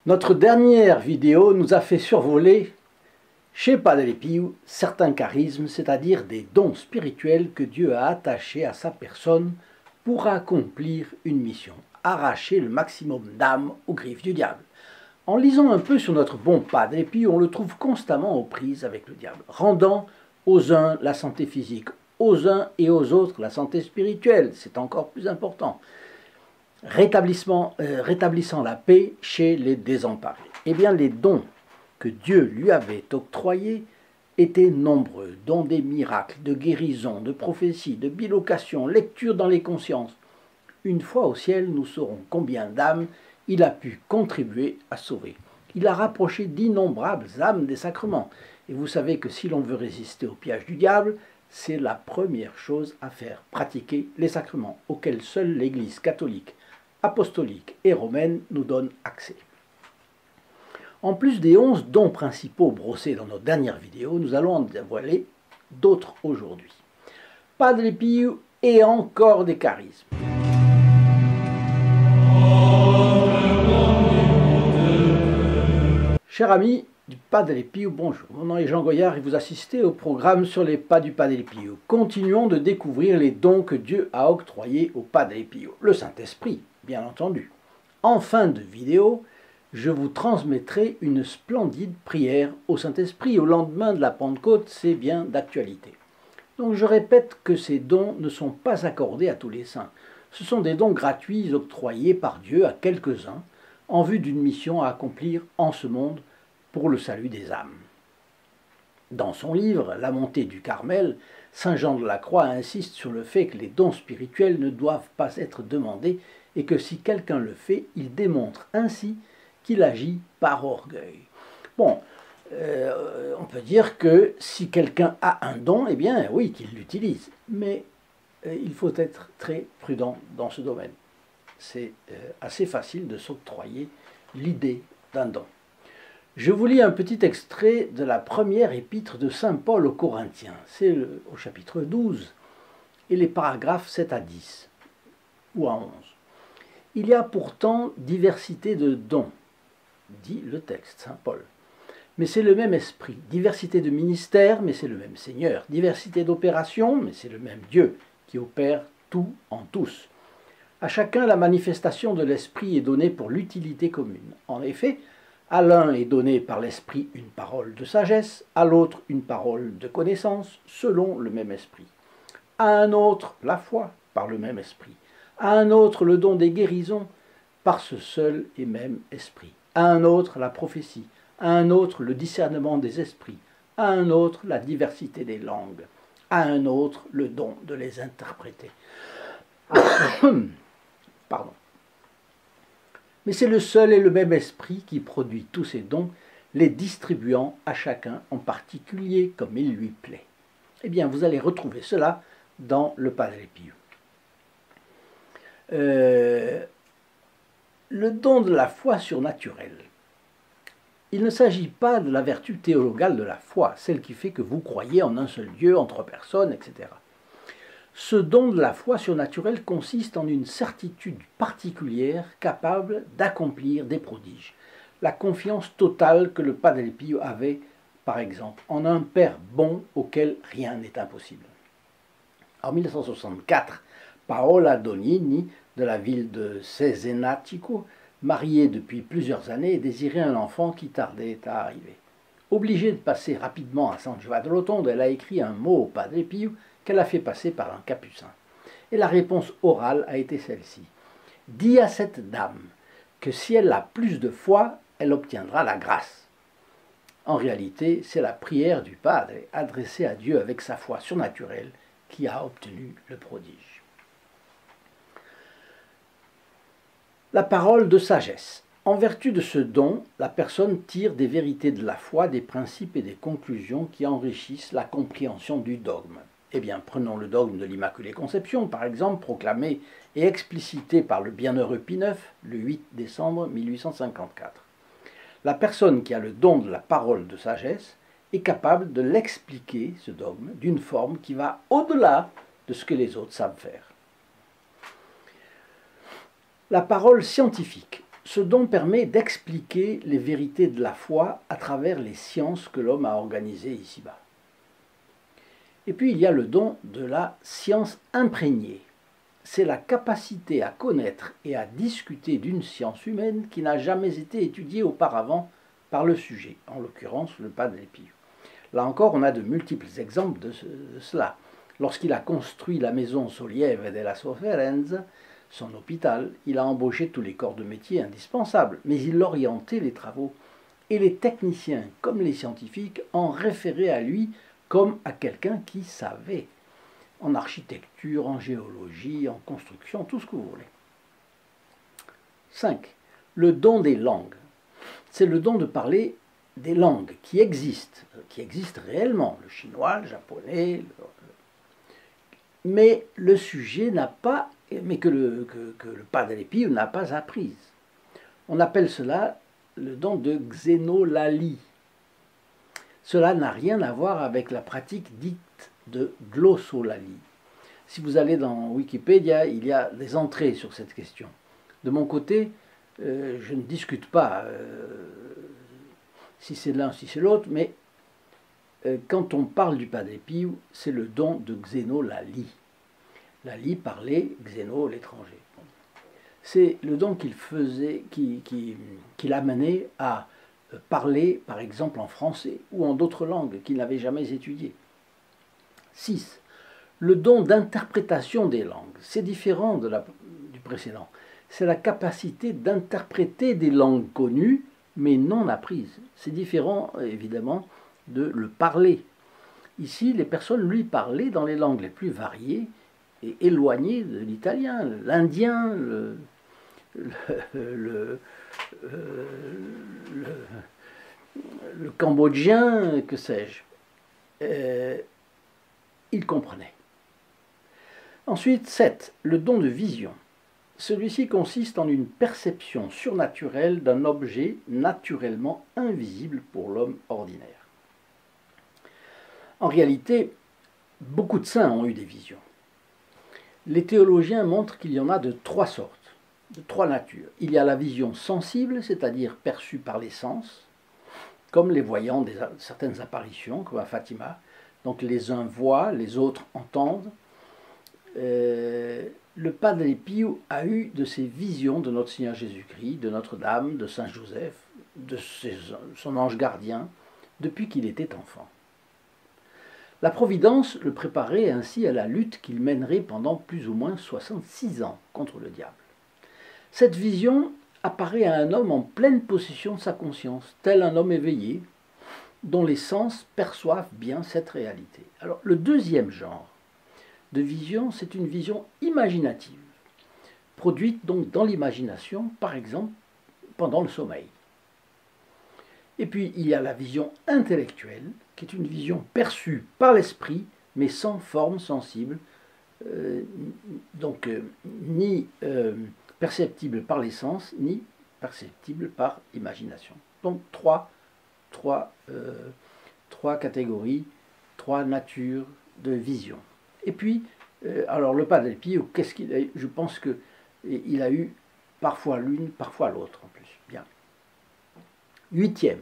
Notre dernière vidéo nous a fait survoler, chez Padre Pio, certains charismes, c'est-à-dire des dons spirituels que Dieu a attachés à sa personne pour accomplir une mission, arracher le maximum d'âmes aux griffes du diable. En lisant un peu sur notre bon Padre Pio, on le trouve constamment aux prises avec le diable, rendant aux uns la santé physique, aux uns et aux autres la santé spirituelle, c'est encore plus important. Rétablissant la paix chez les désemparés. Eh bien, les dons que Dieu lui avait octroyés étaient nombreux, dont des miracles, de guérison, de prophétie, de bilocation, lecture dans les consciences. Une fois au ciel, nous saurons combien d'âmes il a pu contribuer à sauver. Il a rapproché d'innombrables âmes des sacrements. Et vous savez que si l'on veut résister au piège du diable, c'est la première chose à faire, pratiquer les sacrements, auxquels seule l'Église catholique, apostolique et romaine nous donne accès. En plus des 11 dons principaux brossés dans notre dernière vidéo, nous allons en dévoiler d'autres aujourd'hui. Padre Pio et encore des charismes. Chers amis du Padre Pio, bonjour. Mon nom est Jean Goyard et vous assistez au programme sur les pas du Padre Pio. Continuons de découvrir les dons que Dieu a octroyés au Padre Pio. Le Saint-Esprit, bien entendu. En fin de vidéo, je vous transmettrai une splendide prière au Saint-Esprit au lendemain de la Pentecôte, c'est bien d'actualité. Donc je répète que ces dons ne sont pas accordés à tous les saints. Ce sont des dons gratuits octroyés par Dieu à quelques-uns en vue d'une mission à accomplir en ce monde pour le salut des âmes. Dans son livre « La montée du Carmel », saint Jean de la Croix insiste sur le fait que les dons spirituels ne doivent pas être demandés et que si quelqu'un le fait, il démontre ainsi qu'il agit par orgueil. Bon, on peut dire que si quelqu'un a un don, eh bien oui, qu'il l'utilise, mais il faut être très prudent dans ce domaine. C'est assez facile de s'octroyer l'idée d'un don. Je vous lis un petit extrait de la première épître de saint Paul aux Corinthiens. C'est au chapitre 12 et les paragraphes 7 à 10 ou à 11. Il y a pourtant diversité de dons, dit le texte, saint Paul. Mais c'est le même esprit. Diversité de ministères, mais c'est le même Seigneur. Diversité d'opérations, mais c'est le même Dieu qui opère tout en tous. À chacun, la manifestation de l'esprit est donnée pour l'utilité commune. En effet, à l'un est donné par l'esprit une parole de sagesse, à l'autre une parole de connaissance, selon le même esprit. À un autre, la foi, par le même esprit. À un autre, le don des guérisons, par ce seul et même esprit. À un autre, la prophétie. À un autre, le discernement des esprits. À un autre, la diversité des langues. À un autre, le don de les interpréter. Pardon. Mais c'est le seul et le même esprit qui produit tous ces dons, les distribuant à chacun en particulier comme il lui plaît. Eh bien, vous allez retrouver cela dans le Padre Pio. Le don de la foi surnaturelle. Il ne s'agit pas de la vertu théologale de la foi, celle qui fait que vous croyez en un seul Dieu, en trois personnes, etc. Ce don de la foi surnaturelle consiste en une certitude particulière capable d'accomplir des prodiges. La confiance totale que le Padre Pio avait, par exemple, en un Père bon auquel rien n'est impossible. En 1964, Paola Donini, de la ville de Cesenatico, mariée depuis plusieurs années, désirait un enfant qui tardait à arriver. Obligée de passer rapidement à San Giovanni Rotondo, elle a écrit un mot au Padre Pio qu'elle a fait passer par un capucin. Et la réponse orale a été celle-ci. « Dis à cette dame que si elle a plus de foi, elle obtiendra la grâce. » En réalité, c'est la prière du Padre adressée à Dieu avec sa foi surnaturelle qui a obtenu le prodige. La parole de sagesse. En vertu de ce don, la personne tire des vérités de la foi, des principes et des conclusions qui enrichissent la compréhension du dogme. Eh bien, prenons le dogme de l'Immaculée Conception, par exemple, proclamé et explicité par le bienheureux Pie IX, le 8 décembre 1854. La personne qui a le don de la parole de sagesse est capable de l'expliquer, ce dogme, d'une forme qui va au-delà de ce que les autres savent faire. La parole scientifique. Ce don permet d'expliquer les vérités de la foi à travers les sciences que l'homme a organisées ici-bas. Et puis il y a le don de la science imprégnée. C'est la capacité à connaître et à discuter d'une science humaine qui n'a jamais été étudiée auparavant par le sujet, en l'occurrence le Padre Pio. Là encore, on a de multiples exemples de cela. Lorsqu'il a construit la maison Sollievo della Sofferenza, son hôpital, il a embauché tous les corps de métier indispensables, mais il orientait les travaux. Et les techniciens, comme les scientifiques, en référaient à lui comme à quelqu'un qui savait, en architecture, en géologie, en construction, tout ce que vous voulez. 5. Le don des langues. C'est le don de parler des langues qui existent réellement, le chinois, le japonais, mais le sujet n'a pas, mais que le Padre Pio n'a pas apprise. On appelle cela le don de xénolalie. Cela n'a rien à voir avec la pratique dite de glossolalie. Si vous allez dans Wikipédia, il y a des entrées sur cette question. De mon côté, je ne discute pas si c'est l'un, si c'est l'autre, mais quand on parle du Padre Pio, c'est le don de xénolalie. Lalie, parler, xéno, l'étranger. C'est le don qu'il faisait, qu'il amenait à parler, par exemple, en français ou en d'autres langues qu'il n'avait jamais étudiées. 6. Le don d'interprétation des langues. C'est différent du précédent. C'est la capacité d'interpréter des langues connues, mais non apprises. C'est différent, évidemment, de le parler. Ici, les personnes lui parlaient dans les langues les plus variées et éloignées de l'italien, l'indien, le cambodgien, que sais-je. Il comprenait. Ensuite, 7. Le don de vision. Celui-ci consiste en une perception surnaturelle d'un objet naturellement invisible pour l'homme ordinaire. En réalité, beaucoup de saints ont eu des visions. Les théologiens montrent qu'il y en a de trois sortes, de trois natures. Il y a la vision sensible, c'est-à-dire perçue par les sens, comme les voyants de certaines apparitions, comme à Fatima. Donc les uns voient, les autres entendent. Le Padre Pio a eu de ces visions de notre Seigneur Jésus-Christ, de Notre-Dame, de Saint Joseph, de son ange gardien, depuis qu'il était enfant. La Providence le préparait ainsi à la lutte qu'il mènerait pendant plus ou moins 66 ans contre le diable. Cette vision apparaît à un homme en pleine possession de sa conscience, tel un homme éveillé, dont les sens perçoivent bien cette réalité. Alors, le deuxième genre de vision, c'est une vision imaginative, produite donc dans l'imagination, par exemple, pendant le sommeil. Et puis, il y a la vision intellectuelle, qui est une vision perçue par l'esprit, mais sans forme sensible, ni perceptible par les sens, ni perceptible par imagination. Donc, trois catégories, trois natures de vision. Et puis, alors le Padre Pio, qu'est-ce qu'il a eu? Je pense qu'il a eu parfois l'une, parfois l'autre en plus. Bien. 8e,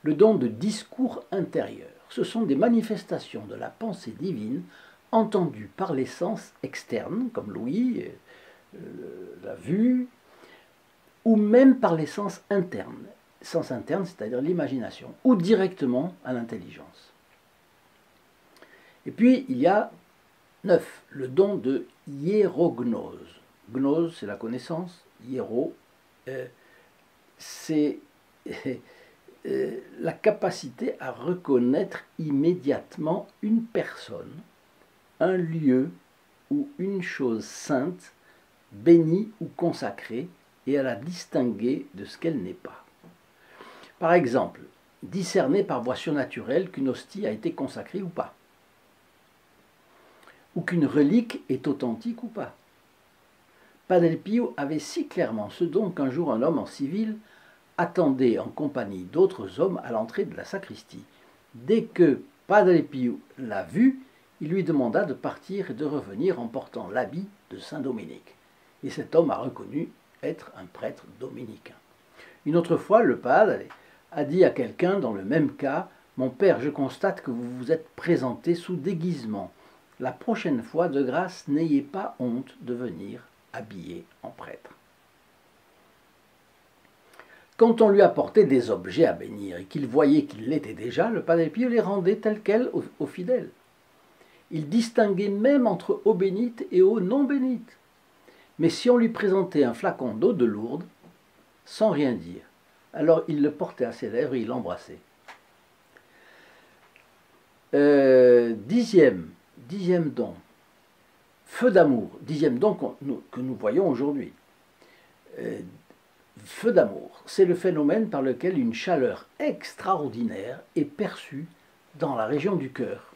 le don de discours intérieur. Ce sont des manifestations de la pensée divine entendues par les sens externes, comme l'ouïe, la vue, ou même par les sens internes. Sens interne, c'est-à-dire l'imagination, ou directement à l'intelligence. Et puis, il y a 9, le don de hiérognose. Gnose, c'est la connaissance. Hiéro, c'est la capacité à reconnaître immédiatement une personne, un lieu ou une chose sainte, bénie ou consacrée, et à la distinguer de ce qu'elle n'est pas. Par exemple, discerner par voie surnaturelle qu'une hostie a été consacrée ou pas, ou qu'une relique est authentique ou pas. Padre Pio avait si clairement ce don qu'un jour un homme en civil attendait en compagnie d'autres hommes à l'entrée de la sacristie. Dès que Padre Pio l'a vu, il lui demanda de partir et de revenir en portant l'habit de Saint Dominique. Et cet homme a reconnu être un prêtre dominicain. Une autre fois, le padre a dit à quelqu'un dans le même cas, « Mon père, je constate que vous vous êtes présenté sous déguisement. La prochaine fois, de grâce, n'ayez pas honte de venir habillé en prêtre. » Quand on lui apportait des objets à bénir et qu'il voyait qu'il l'était déjà, le Padre Pio les rendait tels quels aux fidèles. Il distinguait même entre eau bénite et eau non bénite. Mais si on lui présentait un flacon d'eau de Lourdes, sans rien dire, alors il le portait à ses lèvres et il l'embrassait. Dixième don, feu d'amour, dixième don que nous voyons aujourd'hui. Feu d'amour, c'est le phénomène par lequel une chaleur extraordinaire est perçue dans la région du cœur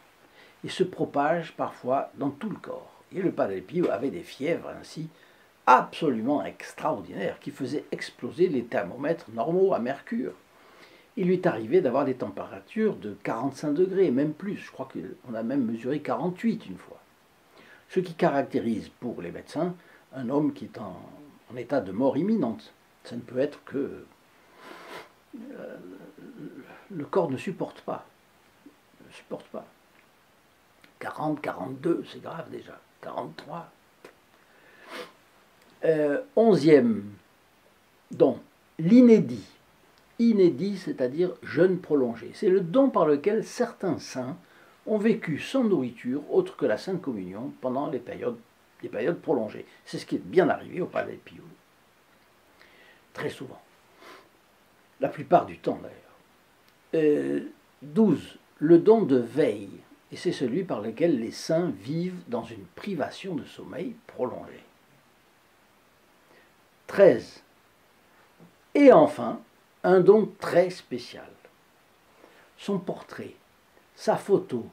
et se propage parfois dans tout le corps. Et le Padre Pio avait des fièvres ainsi absolument extraordinaires qui faisaient exploser les thermomètres normaux à mercure. Il lui est arrivé d'avoir des températures de 45 degrés, même plus. Je crois qu'on a même mesuré 48 une fois. Ce qui caractérise pour les médecins un homme qui est en état de mort imminente. Ça ne peut être que le corps ne supporte pas. Ne supporte pas. 40, 42, c'est grave déjà. 43. 11e don, l'inédit. Inédit, c'est-à-dire jeûne prolongé. C'est le don par lequel certains saints ont vécu sans nourriture autre que la Sainte Communion pendant les périodes prolongées. C'est ce qui est bien arrivé au Padre Pio. Très souvent. La plupart du temps d'ailleurs. 12. Le don de veille. Et c'est celui par lequel les saints vivent dans une privation de sommeil prolongée. 13. Et enfin, un don très spécial. Son portrait, sa photo,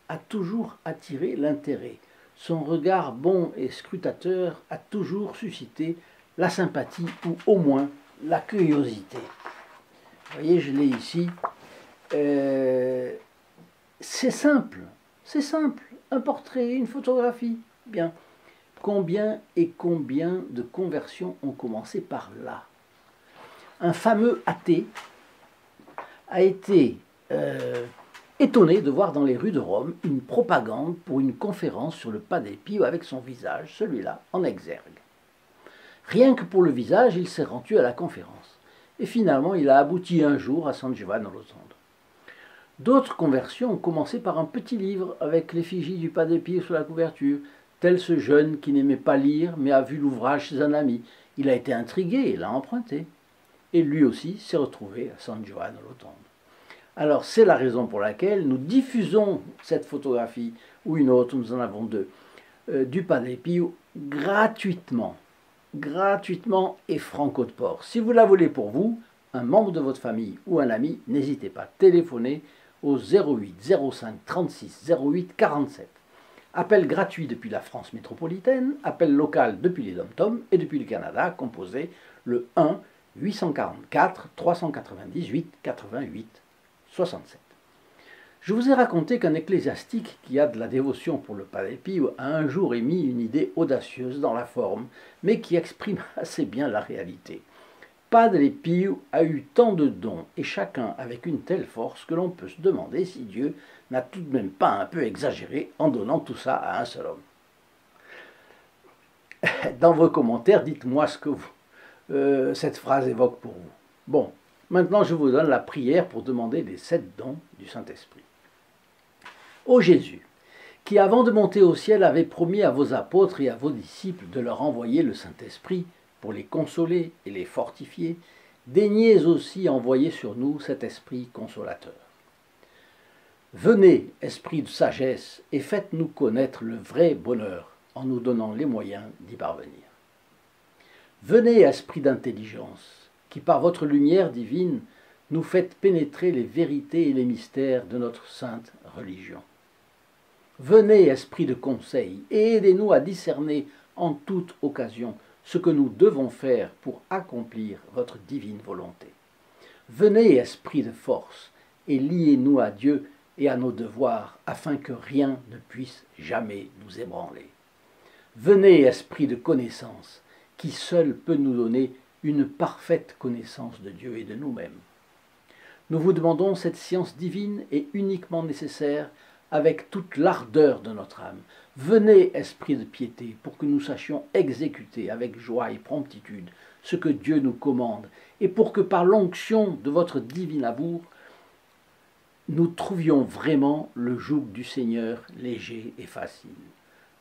a toujours attiré l'intérêt. Son regard bon et scrutateur a toujours suscité la sympathie ou au moins la curiosité. Vous voyez, je l'ai ici. C'est simple, un portrait, une photographie. Bien. Combien et combien de conversions ont commencé par là? Un fameux athée a été étonné de voir dans les rues de Rome une propagande pour une conférence sur le Padre Pio avec son visage, celui-là, en exergue. Rien que pour le visage, il s'est rendu à la conférence. Et finalement, il a abouti un jour à San Giovanni Rotondo. D'autres conversions ont commencé par un petit livre avec l'effigie du Padre Pio sur la couverture, tel ce jeune qui n'aimait pas lire mais a vu l'ouvrage chez un ami. Il a été intrigué et l'a emprunté. Et lui aussi s'est retrouvé à San Giovanni Rotondo. Alors c'est la raison pour laquelle nous diffusons cette photographie, ou une autre, nous en avons deux, du Padre Pio gratuitement et franco de port. Si vous la voulez pour vous, un membre de votre famille ou un ami, n'hésitez pas, téléphonez au 08 05 36 08 47. Appel gratuit depuis la France métropolitaine, appel local depuis les DOM-TOM et depuis le Canada, composé le 1 844 398 88 67. Je vous ai raconté qu'un ecclésiastique qui a de la dévotion pour le Padre Pio a un jour émis une idée audacieuse dans la forme, mais qui exprime assez bien la réalité. Padre Pio a eu tant de dons, et chacun avec une telle force que l'on peut se demander si Dieu n'a tout de même pas un peu exagéré en donnant tout ça à un seul homme. Dans vos commentaires, dites-moi ce que cette phrase évoque pour vous. Bon, maintenant je vous donne la prière pour demander les 7 dons du Saint-Esprit. Ô Jésus, qui avant de monter au ciel avait promis à vos apôtres et à vos disciples de leur envoyer le Saint-Esprit pour les consoler et les fortifier, daignez aussi envoyer sur nous cet Esprit consolateur. Venez, Esprit de sagesse, et faites-nous connaître le vrai bonheur en nous donnant les moyens d'y parvenir. Venez, Esprit d'intelligence, qui par votre lumière divine nous faites pénétrer les vérités et les mystères de notre sainte religion. Venez, Esprit de conseil, et aidez-nous à discerner en toute occasion ce que nous devons faire pour accomplir votre divine volonté. Venez, Esprit de force, et liez-nous à Dieu et à nos devoirs, afin que rien ne puisse jamais nous ébranler. Venez, Esprit de connaissance, qui seul peut nous donner une parfaite connaissance de Dieu et de nous-mêmes. Nous vous demandons cette science divine et uniquement nécessaire avec toute l'ardeur de notre âme. Venez, esprit de piété, pour que nous sachions exécuter avec joie et promptitude ce que Dieu nous commande, et pour que par l'onction de votre divin amour, nous trouvions vraiment le joug du Seigneur léger et facile.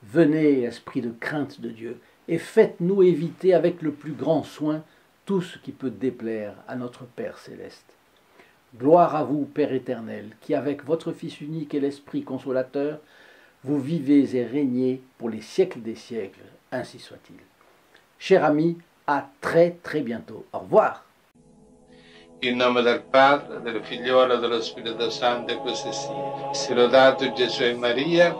Venez, esprit de crainte de Dieu, et faites-nous éviter avec le plus grand soin tout ce qui peut déplaire à notre Père céleste. Gloire à vous, Père éternel, qui avec votre Fils unique et l'Esprit consolateur, vous vivez et régnez pour les siècles des siècles, ainsi soit-il. Chers amis, à très bientôt. Au revoir. In nome del Padre, del Figliolo e dello Spirito Santo, e così sia. Sia lodato Gesù e Maria,